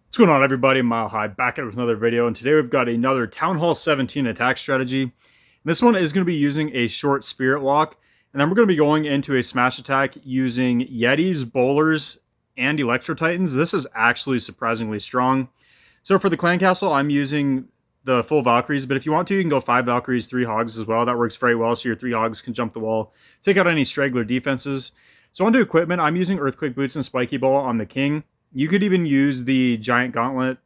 What's going on, everybody? Mile High back at it with another video, and today we've got another TownHall 17 attack strategy. This one is going to be using a short spirit walk, and then we're going to be going into a smash attack using Yetis, bowlers, and Electro Titans. This is actually surprisingly strong. So for the clan castle, I'm using the full Valkyries, but if you want to, you can go 5 Valkyries, 3 Hogs as well. That works very well, so your 3 Hogs can jump the wall, take out any straggler defenses. So onto equipment, I'm using Earthquake Boots and Spiky Ball on the King. You could even use the Giant Gauntlet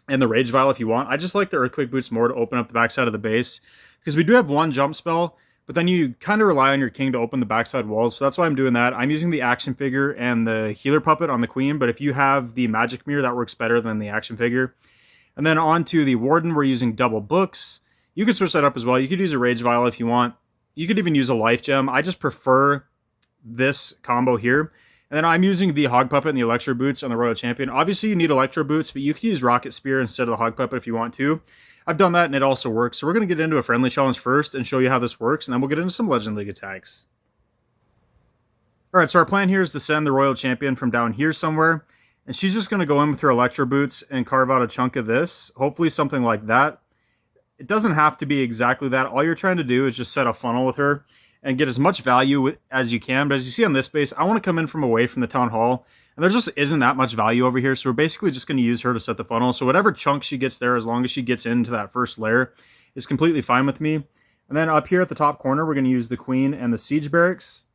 and the Rage Vial if you want. I just like the Earthquake Boots more to open up the backside of the base, because we do have one jump spell, but then you kind of rely on your King to open the backside walls, so that's why I'm doing that. I'm using the action figure and the healer puppet on the Queen, but if you have the magic mirror, that works better than the action figure. And then on to the Warden, we're using double books. You could switch that up as well. You could use a Rage Vial if you want. You could even use a Life Gem. I just prefer this combo here. And then I'm using the Hog Puppet and the Electro Boots on the Royal Champion. Obviously, you need Electro Boots, but you could use Rocket Spear instead of the Hog Puppet if you want to. I've done that, and it also works. So we're going to get into a friendly challenge first and show you how this works, and then we'll get into some Legend League attacks. Alright, so our plan here is to send the Royal Champion from down here somewhere, and she's just going to go in with her Electro Boots and carve out a chunk of this. Hopefully something like that. It doesn't have to be exactly that. All you're trying to do is just set a funnel with her and get as much value as you can. But as you see on this base, I want to come in from away from the Town Hall, and there just isn't that much value over here, so we're basically just going to use her to set the funnel. So whatever chunk she gets there, as long as she gets into that first layer, is completely fine with me. And then up here at the top corner, we're going to use the Queen and the Siege Barracks.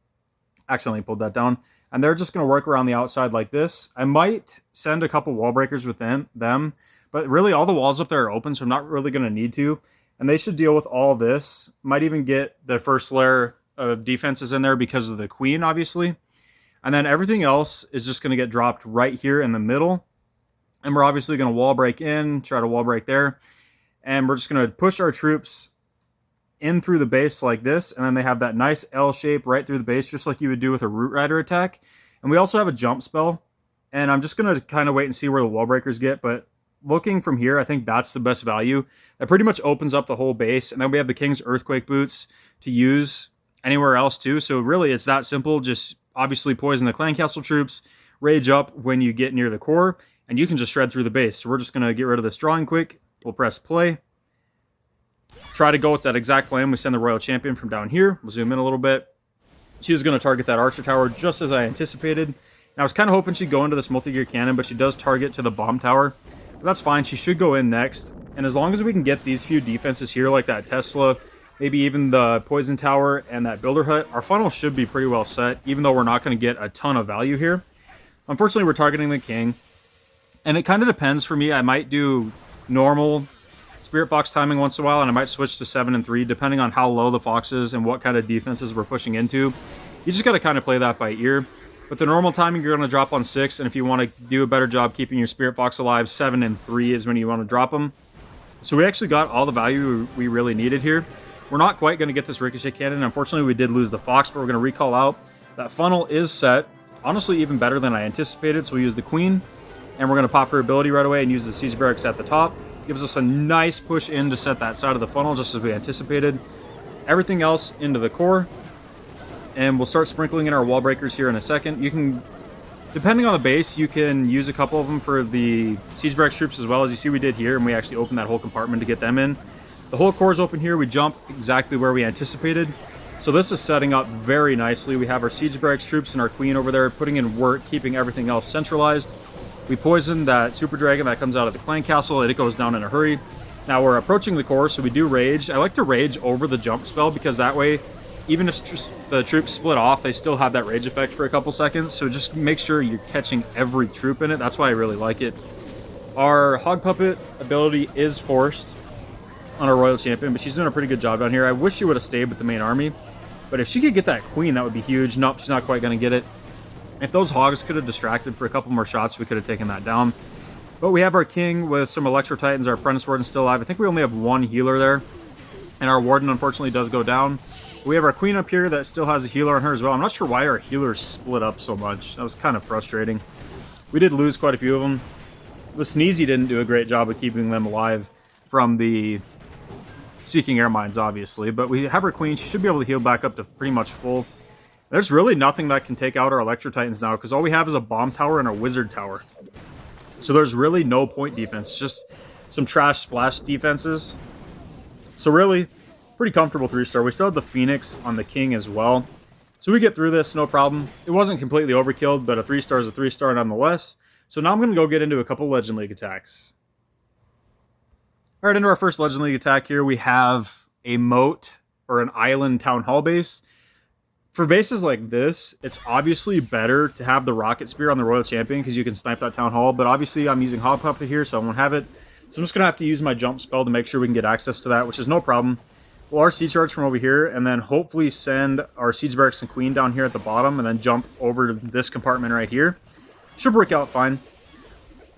Accidentally pulled that down. And they're just going to work around the outside like this. I might send a couple wall breakers with them, but really all the walls up there are open, so I'm not really going to need to. And they should deal with all this. Might even get the first layer of defenses in there because of the Queen, obviously. And then everything else is just going to get dropped right here in the middle. And we're obviously going to wall break in, try to wall break there. And we're just going to push our troops in through the base like this. And then they have that nice L shape right through the base, just like you would do with a Root Rider attack. And we also have a jump spell. And I'm just going to kind of wait and see where the wall breakers get. But looking from here, I think that's the best value. That pretty much opens up the whole base. And then we have the King's Earthquake Boots to use anywhere else too. So really it's that simple. Just obviously poison the clan castle troops, rage up when you get near the core, and you can just shred through the base. So we're just going to get rid of this drawing quick. We'll press play. Try to go with that exact plan. We send the Royal Champion from down here. We'll zoom in a little bit. She's going to target that archer tower just as I anticipated. And I was kind of hoping she'd go into this multi-gear cannon, but she does target to the bomb tower. But that's fine. She should go in next. And as long as we can get these few defenses here, like that Tesla, maybe even the poison tower and that builder hut, our funnel should be pretty well set, even though we're not going to get a ton of value here. Unfortunately, we're targeting the King. And it kind of depends for me. I might do normal Spirit Box timing once in a while, and I might switch to 7 and 3, depending on how low the Fox is and what kind of defenses we're pushing into. You just got to kind of play that by ear. But the normal timing, you're going to drop on 6, and if you want to do a better job keeping your Spirit Fox alive, 7 and 3 is when you want to drop them. So we actually got all the value we really needed here. We're not quite going to get this Ricochet Cannon. Unfortunately, we did lose the Fox, but we're going to recall out. That funnel is set. Honestly, even better than I anticipated, so we use the Queen. And we're going to pop her ability right away and use the Siege Barracks at the top. Gives us a nice push in to set that side of the funnel, just as we anticipated. Everything else into the core. And we'll start sprinkling in our wall breakers here in a second. You can, depending on the base, you can use a couple of them for the Siege Barracks troops as well. As you see we did here, and we actually opened that whole compartment to get them in. The whole core is open here. We jump exactly where we anticipated. So this is setting up very nicely. We have our Siege Barracks troops and our Queen over there putting in work, keeping everything else centralized. We poison that Super Dragon that comes out of the clan castle, and it goes down in a hurry. Now we're approaching the core, so we do rage. I like to rage over the jump spell, because that way, even if the troops split off, they still have that rage effect for a couple seconds. So just make sure you're catching every troop in it. That's why I really like it. Our Hog Puppet ability is forced on our Royal Champion, but she's doing a pretty good job down here. I wish she would have stayed with the main army, but if she could get that Queen, that would be huge. Nope, she's not quite going to get it. If those Hogs could have distracted for a couple more shots, we could have taken that down. But we have our King with some Electro Titans. Our Apprentice Warden still alive. I think we only have one healer there, and our Warden unfortunately does go down. We have our Queen up here that still has a healer on her as well. I'm not sure why our healers split up so much. That was kind of frustrating. We did lose quite a few of them. The Sneezy didn't do a great job of keeping them alive from the Seeking Air Mines, obviously. But we have our Queen. She should be able to heal back up to pretty much full. There's really nothing that can take out our Electro Titans now, because all we have is a Bomb Tower and a Wizard Tower. So there's really no point defense, just some trash splash defenses. So really, pretty comfortable 3-star. We still have the Phoenix on the King as well. So we get through this, no problem. It wasn't completely overkilled, but a 3-star is a 3-star nonetheless. So now I'm going to go get into a couple Legend League attacks. All right, into our first Legend League attack here, we have a moat or an island town hall base. For bases like this, it's obviously better to have the rocket spear on the Royal Champion because you can snipe that town hall, but obviously I'm using Hog Puppet here, so I won't have it. So I'm just going to have to use my jump spell to make sure we can get access to that, which is no problem. We'll RC charge from over here, and then hopefully send our Siege Barracks and Queen down here at the bottom, and then jump over to this compartment right here. Should work out fine.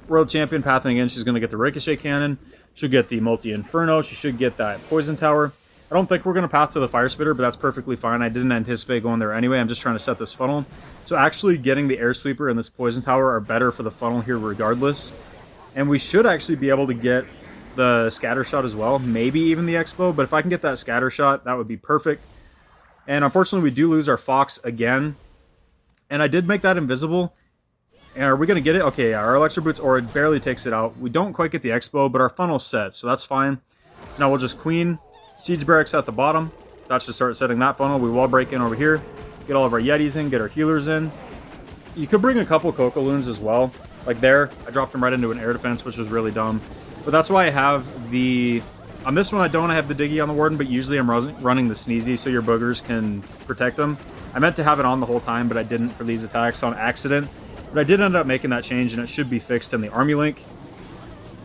Royal Champion pathing in, she's going to get the Ricochet Cannon. She'll get the Multi-Inferno. She should get that Poison Tower. I don't think we're going to path to the Fire Spitter, but that's perfectly fine. I didn't anticipate going there anyway. I'm just trying to set this funnel. So actually getting the Air Sweeper and this Poison Tower are better for the funnel here regardless. And we should actually be able to get the Scatter Shot as well. Maybe even the Expo, but if I can get that Scatter Shot, that would be perfect. And unfortunately, we do lose our Fox again. And I did make that invisible. And are we going to get it? Okay, yeah, our Electro Boots Aura barely takes it out. We don't quite get the Expo, but our funnel's set, so that's fine. So now we'll just Queen Siege Barracks at the bottom. That should start setting that funnel. We wall break in over here. Get all of our Yetis in, get our healers in. You could bring a couple Coco Loons as well. Like there, I dropped them right into an air defense, which was really dumb. But that's why I have the... On this one, I don't have the Diggy on the Warden, but usually I'm running the Sneezy so your boogers can protect them. I meant to have it on the whole time, but I didn't for these attacks on accident. But I did end up making that change, and it should be fixed in the Army Link.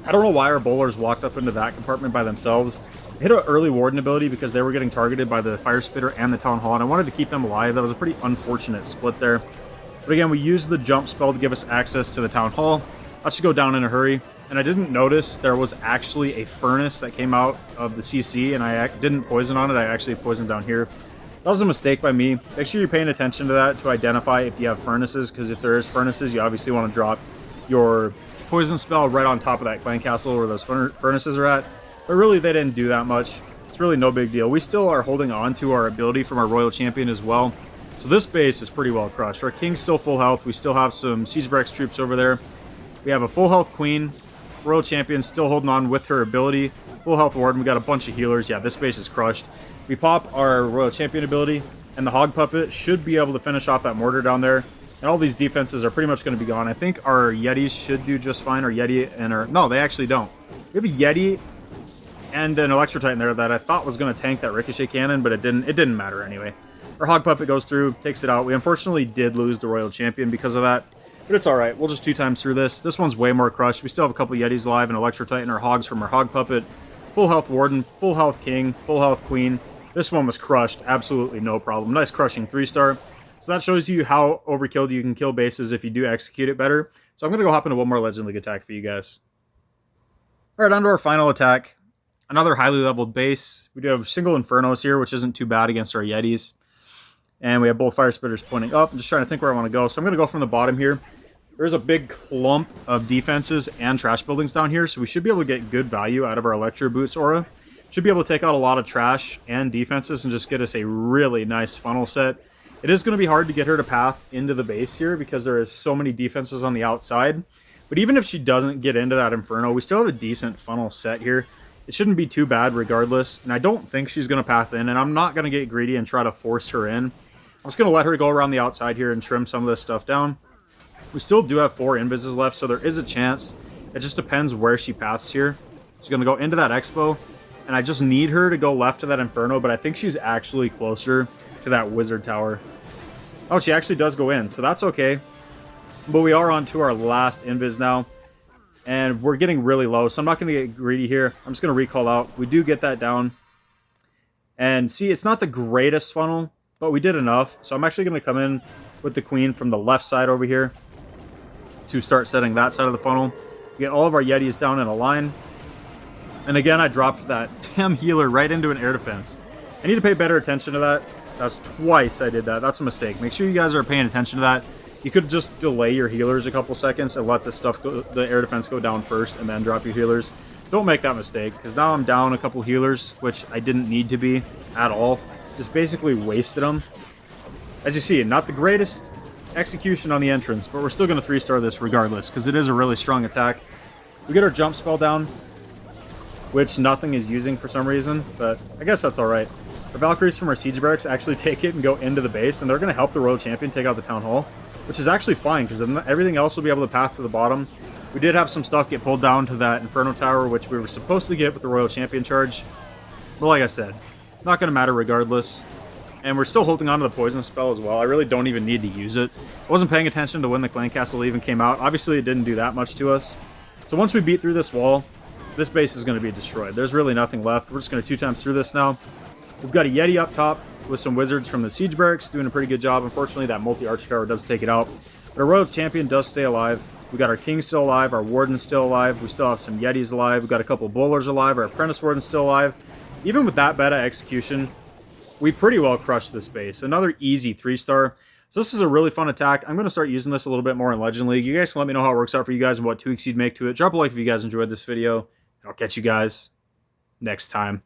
I don't know why our bowlers walked up into that compartment by themselves. I hit an early Warden ability because they were getting targeted by the Fire Spitter and the Town Hall, and I wanted to keep them alive. That was a pretty unfortunate split there. But again, we used the jump spell to give us access to the Town Hall. That should go down in a hurry. And I didn't notice there was actually a furnace that came out of the CC, and I didn't poison on it. I actually poisoned down here. That was a mistake by me. Make sure you're paying attention to that to identify if you have furnaces, because if there is furnaces, you obviously want to drop your poison spell right on top of that clan castle where those furnaces are at. But really, they didn't do that much. It's really no big deal. We still are holding on to our ability from our Royal Champion as well. So this base is pretty well crushed. Our King's still full health. We still have some Siege Barracks troops over there. We have a full health Queen. Royal Champion still holding on with her ability. Full health Warden. We got a bunch of healers. Yeah, this base is crushed. We pop our Royal Champion ability, and the Hog Puppet should be able to finish off that mortar down there. And all these defenses are pretty much going to be gone. I think our Yetis should do just fine. Our Yeti and our... No, they actually don't. We have a Yeti and an Electro Titan there that I thought was going to tank that Ricochet Cannon, but it didn't matter anyway. Our Hog Puppet goes through, takes it out. We unfortunately did lose the Royal Champion because of that, but it's alright. We'll just 2 times through this. This one's way more crushed. We still have a couple Yetis alive, and Electro Titan, our Hogs from our Hog Puppet. Full health Warden, full health King, full health Queen. This one was crushed, absolutely no problem. Nice crushing 3-star. So that shows you how overkilled you can kill bases if you do execute it better. So I'm going to go hop into one more Legend League attack for you guys. Alright, on to our final attack. Another highly leveled base. We do have single Infernos here, which isn't too bad against our Yetis. And we have both Fire Spitters pointing up. I'm just trying to think where I want to go. So I'm going to go from the bottom here. There's a big clump of defenses and trash buildings down here, so we should be able to get good value out of our Electro Boots Aura. Should be able to take out a lot of trash and defenses and just get us a really nice funnel set. It is going to be hard to get her to path into the base here because there is so many defenses on the outside. But even if she doesn't get into that Inferno, we still have a decent funnel set here. It shouldn't be too bad regardless, and I don't think she's going to path in, and I'm not going to get greedy and try to force her in. I'm just going to let her go around the outside here and trim some of this stuff down. We still do have 4 invises left, so there is a chance. It just depends where she paths here. She's going to go into that Expo, and I just need her to go left to that Inferno, but I think she's actually closer to that Wizard Tower. Oh, she actually does go in, so that's okay. But we are on to our last invis now, and we're getting really low, so I'm not going to get greedy here. I'm just going to recall out. We do get that down. And see, it's not the greatest funnel, but we did enough. So I'm actually going to come in with the Queen from the left side over here to start setting that side of the funnel. We get all of our Yetis down in a line. And again, I dropped that damn healer right into an air defense. I need to pay better attention to that. That's twice I did that. That's a mistake. Make sure you guys are paying attention to that. You could just delay your healers a couple seconds and let the stuff go, the air defense go down first and then drop your healers. Don't make that mistake, because now I'm down a couple healers, which I didn't need to be at all. Just basically wasted them. As you see, not the greatest execution on the entrance, but we're still going to 3-star this regardless, because it is a really strong attack. We get our jump spell down, which nothing is using for some reason, but I guess that's alright. Our Valkyries from our Siege Barracks actually take it and go into the base, and they're going to help the Royal Champion take out the Town Hall, which is actually fine, because everything else will be able to path to the bottom. We did have some stuff get pulled down to that Inferno Tower, which we were supposed to get with the Royal Champion charge. But like I said, not going to matter regardless. And we're still holding on to the Poison spell as well. I really don't even need to use it. I wasn't paying attention to when the Clan Castle even came out. Obviously, it didn't do that much to us. So once we beat through this wall, this base is going to be destroyed. There's really nothing left. We're just going to 2 times through this now. We've got a Yeti up top with some wizards from the Siege Barracks doing a pretty good job. Unfortunately, that multi-arch tower does take it out. But our Royal Champion does stay alive. We got our King still alive, our Warden's still alive, we still have some Yetis alive, we got a couple Bowlers alive, our Apprentice Warden's still alive. Even with that beta execution, we pretty well crushed this base. Another easy 3-star. So this is a really fun attack. I'm going to start using this a little bit more in Legend League. You guys can let me know how it works out for you guys and what tweaks you'd make to it. Drop a like if you guys enjoyed this video. I'll catch you guys next time.